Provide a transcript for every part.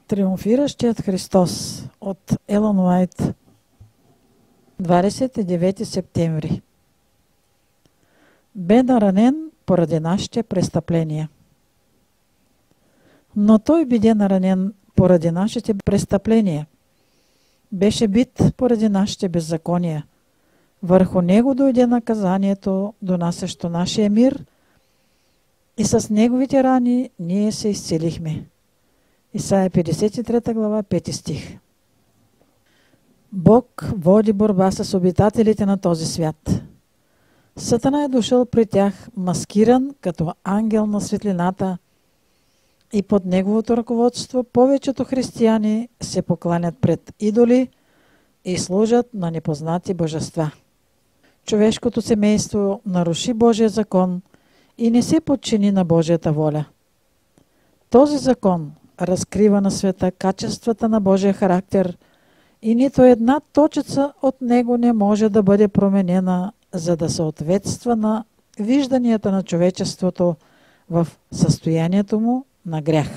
Триумфиращият Христос от Елън Уайт, 29 септември. Бе наранен поради нашите престъпления. Но той биде наранен поради нашите престъпления. Беше бит поради нашите беззакония. Върху него дойде наказанието, донасящо нашия мир, и с неговите рани ние се изцелихме. Исаия 53 глава, 5 стих. Бог води борба с обитателите на този свят. Сатана е дошъл при тях маскиран като ангел на светлината и под неговото ръководство повечето християни се покланят пред идоли и служат на непознати божества. Човешкото семейство наруши Божия закон и не се подчини на Божията воля. Този закон разкрива на света качествата на Божия характер и нито една точица от него не може да бъде променена, за да съответства на вижданията на човечеството в състоянието му на грях.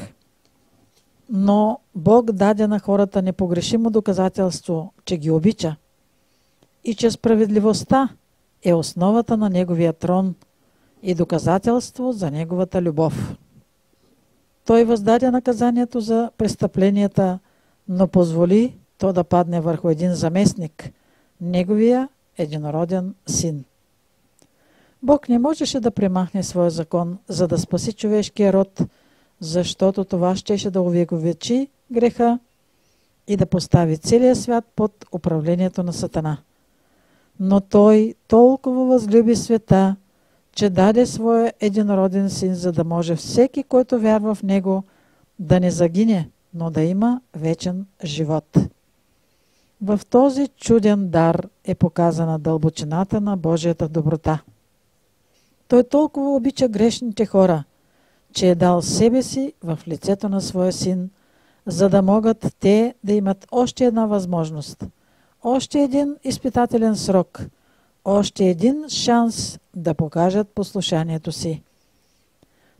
Но Бог даде на хората непогрешимо доказателство, че ги обича и че справедливостта е основата на Неговия трон и доказателство за Неговата любов. Той въздаде наказанието за престъпленията, но позволи то да падне върху един заместник, Неговия единороден син. Бог не можеше да премахне своя закон, за да спаси човешкия род, защото това щеше да увековечи греха и да постави целия свят под управлението на Сатана. Но Той толкова възлюби света, че даде своя единороден син, за да може всеки, който вярва в Него, да не загине, но да има вечен живот. В този чуден дар е показана дълбочината на Божията доброта. Той толкова обича грешните хора, че е дал себе си в лицето на своя син, за да могат те да имат още една възможност, още един изпитателен срок, още един шанс да покажат послушанието си.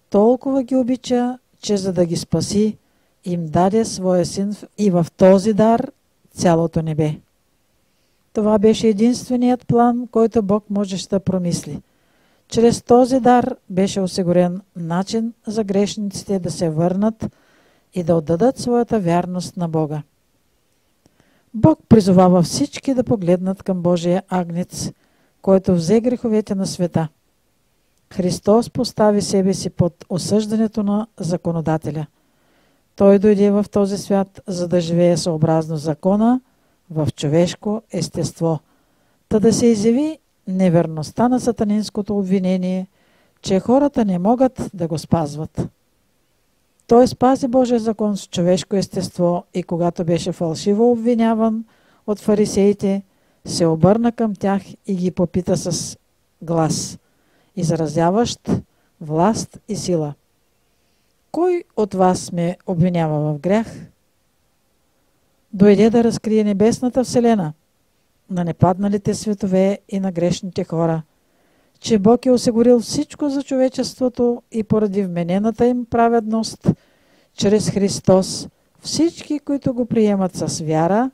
Толкова ги обича, че за да ги спаси, им даде своя син и в този дар цялото небе. Това беше единственият план, който Бог можеше да промисли. Чрез този дар беше осигурен начин за грешниците да се върнат и да отдадат своята вярност на Бога. Бог призовава всички да погледнат към Божия агнец, който взе греховете на света. Христос постави себе си под осъждането на законодателя. Той дойде в този свят, за да живее съобразно закона в човешко естество, та да се изяви неверността на сатанинското обвинение, че хората не могат да го спазват. Той спази Божия закон с човешко естество и когато беше фалшиво обвиняван от фарисеите, се обърна към тях и ги попита с глас, изразяващ власт и сила: кой от вас ме обвинява в грях? Дойде да разкрие небесната вселена на непадналите светове и на грешните хора, че Бог е осигурил всичко за човечеството и поради вменената им праведност, чрез Христос, всички, които го приемат с вяра,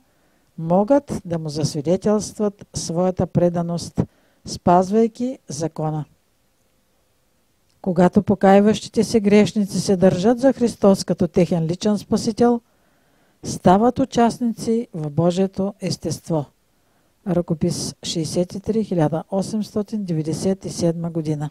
могат да му засвидетелстват своята преданост, спазвайки закона. Когато покайващите се грешници се държат за Христос като техен личен спасител, стават участници в Божието естество. Ръкопис 63, 1897 година.